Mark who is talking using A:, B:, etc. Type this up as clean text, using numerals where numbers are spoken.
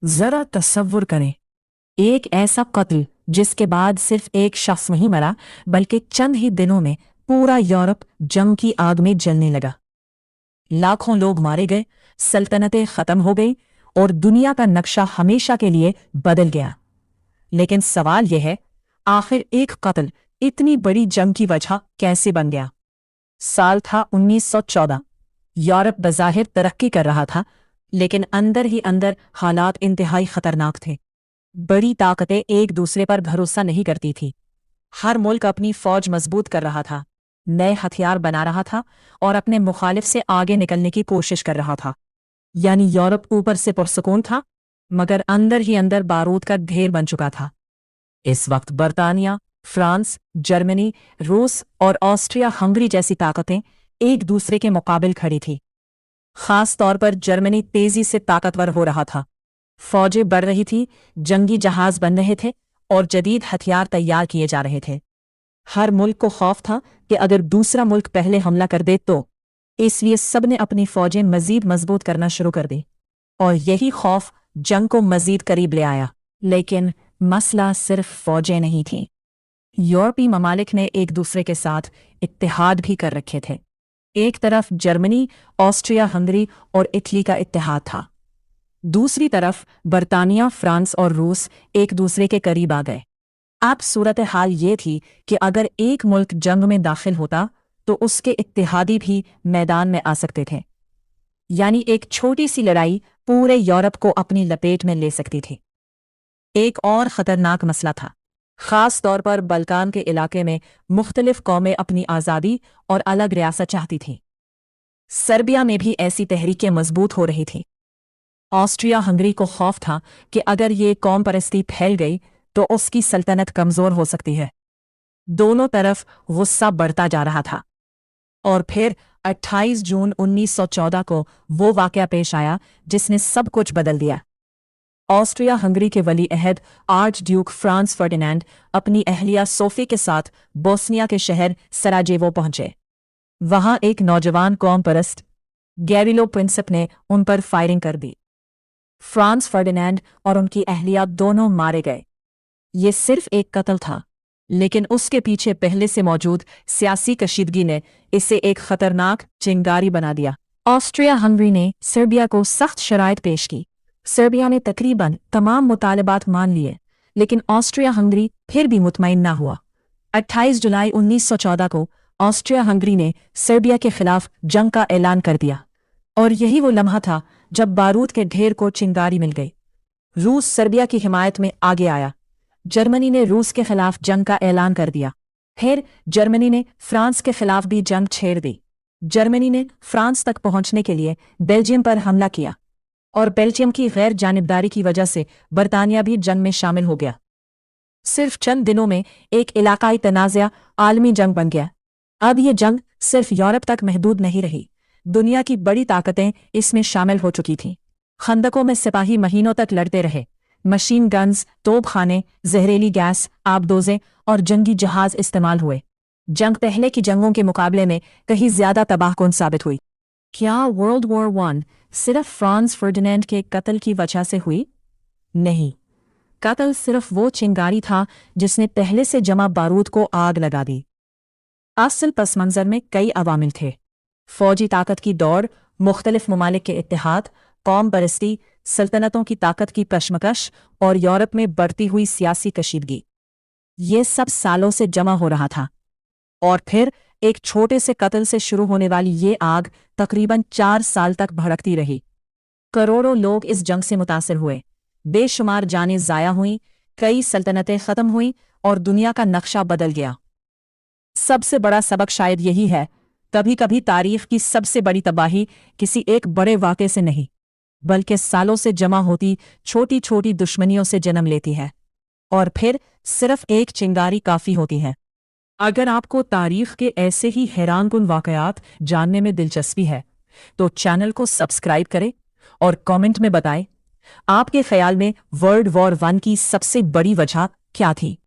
A: जरा तसव्वुर करें, एक ऐसा कत्ल जिसके बाद सिर्फ एक शख्स नहीं मरा बल्कि चंद ही दिनों में पूरा यूरोप जंग की आग में जलने लगा। लाखों लोग मारे गए, सल्तनतें खत्म हो गई और दुनिया का नक्शा हमेशा के लिए बदल गया। लेकिन सवाल यह है, आखिर एक कत्ल इतनी बड़ी जंग की वजह कैसे बन गया? साल था 1914। यूरोप बज़ाहिर तरक्की कर रहा था, लेकिन अंदर ही अंदर हालात इंतहाई खतरनाक थे। बड़ी ताकतें एक दूसरे पर भरोसा नहीं करती थी। हर मुल्क अपनी फौज मजबूत कर रहा था, नए हथियार बना रहा था और अपने मुखालिफ से आगे निकलने की कोशिश कर रहा था। यानी यूरोप ऊपर से पुरसकून था, मगर अंदर ही अंदर बारूद का ढेर बन चुका था। इस वक्त बर्तानिया, फ्रांस, जर्मनी, रूस और ऑस्ट्रिया हंगरी जैसी ताकतें एक दूसरे के मुकाबिल खड़ी थी। खास तौर पर जर्मनी तेजी से ताकतवर हो रहा था। फौजें बढ़ रही थी, जंगी जहाज बन रहे थे और जदीद हथियार तैयार किए जा रहे थे। हर मुल्क को खौफ था कि अगर दूसरा मुल्क पहले हमला कर दे तो, इसलिए सबने अपनी फौजें मजीद मजबूत करना शुरू कर दी और यही खौफ जंग को मजीद करीब ले आया। लेकिन मसला सिर्फ फौजें नहीं थीं। यूरोपीय ममालिक ने एक दूसरे के साथ इत्तेहाद भी कर रखे थे। एक तरफ जर्मनी, ऑस्ट्रिया हंगरी और इटली का इत्तेहाद था। दूसरी तरफ बर्तानिया, फ्रांस और रूस एक दूसरे के करीब आ गए। अब सूरत हाल ये थी कि अगर एक मुल्क जंग में दाखिल होता तो उसके इत्तेहादी भी मैदान में आ सकते थे। यानी एक छोटी सी लड़ाई पूरे यूरोप को अपनी लपेट में ले सकती थी। एक और खतरनाक मसला था। खास तौर पर बल्कान के इलाके में मुख्तलिफ कौमें अपनी आज़ादी और अलग रियासत चाहती थीं। सर्बिया में भी ऐसी तहरीकें मजबूत हो रही थीं। ऑस्ट्रिया हंगरी को खौफ था कि अगर ये कौम परस्ती फैल गई तो उसकी सल्तनत कमज़ोर हो सकती है। दोनों तरफ गुस्सा बढ़ता जा रहा था। और फिर 28 जून 1914 को वो वाक़या पेश आया जिसने सब कुछ बदल दिया। ऑस्ट्रिया हंगरी के वली अहद आर्च ड्यूक फ्रांस फर्डिनेंड अपनी अहलिया सोफी के साथ बोस्निया के शहर सराजेवो पहुंचे। वहां एक नौजवान कौम परस्त गैरिलो प्रिंसिप ने उन पर फायरिंग कर दी। फ्रांस फर्डिनेंड और उनकी अहलिया दोनों मारे गए। ये सिर्फ एक कत्ल था, लेकिन उसके पीछे पहले से मौजूद सियासी कशीदगी ने इसे एक खतरनाक चिंगारी बना दिया। ऑस्ट्रिया हंगरी ने सर्बिया को सख्त शराइत पेश की। सर्बिया ने तकरीबन तमाम मुतालबात मान लिए, लेकिन ऑस्ट्रिया हंगरी फिर भी मुतमईन न हुआ। 28 जुलाई 1914 को ऑस्ट्रिया हंगरी ने सर्बिया के खिलाफ जंग का ऐलान कर दिया और यही वो लम्हा था जब बारूद के ढेर को चिंगारी मिल गई। रूस सर्बिया की हिमायत में आगे आया। जर्मनी ने रूस के खिलाफ जंग का ऐलान कर दिया। फिर जर्मनी ने फ्रांस के खिलाफ भी जंग छेड़ दी। जर्मनी ने फ्रांस तक पहुंचने के लिए बेल्जियम पर हमला किया और बेल्जियम की गैर जानिबदारी की वजह से बर्तानिया भी जंग में शामिल हो गया। सिर्फ चंद दिनों में एक इलाकाई तनाज़ा आलमी जंग बन गया। अब ये जंग सिर्फ यूरोप तक महदूद नहीं रही, दुनिया की बड़ी ताकतें इसमें शामिल हो चुकी थीं। खंदकों में सिपाही महीनों तक लड़ते रहे। मशीन गन्स, तोपखाने, जहरीली गैस, आबदोजें और जंगी जहाज इस्तेमाल हुए। जंग पहले की जंगों के मुकाबले में कहीं ज्यादा तबाहकुन साबित हुई। क्या वर्ल्ड वॉर 1 सिर्फ फ्रांस फर्डिनेंड के कत्ल की वजह से हुई? नहीं, कत्ल सिर्फ वो चिंगारी था जिसने पहले से जमा बारूद को आग लगा दी। असल पस मंजर में कई अवामिल थे। फौजी ताकत की दौड़, मुख्तलिफ ममालिक के इत्तेहाद, कौम परस्ती, सल्तनतों की ताकत की कशमकश और यूरोप में बढ़ती हुई सियासी कशीदगी, ये सब सालों से जमा हो रहा था। और फिर एक छोटे से कत्ल से शुरू होने वाली ये आग तकरीबन 4 साल तक भड़कती रही। करोड़ों लोग इस जंग से मुतासिर हुए, बेशुमार जानें ज़ाया हुईं, कई सल्तनतें ख़त्म हुईं और दुनिया का नक्शा बदल गया। सबसे बड़ा सबक शायद यही है, कभी कभी तारीख की सबसे बड़ी तबाही किसी एक बड़े वाक़े से नहीं, बल्कि सालों से जमा होती छोटी छोटी दुश्मनियों से जन्म लेती है। और फिर सिर्फ एक चिंगारी काफ़ी होती है। अगर आपको तारीख के ऐसे ही हैरानकुन वाक़यात जानने में दिलचस्पी है तो चैनल को सब्सक्राइब करें और कमेंट में बताएं आपके ख्याल में वर्ल्ड वॉर 1 की सबसे बड़ी वजह क्या थी।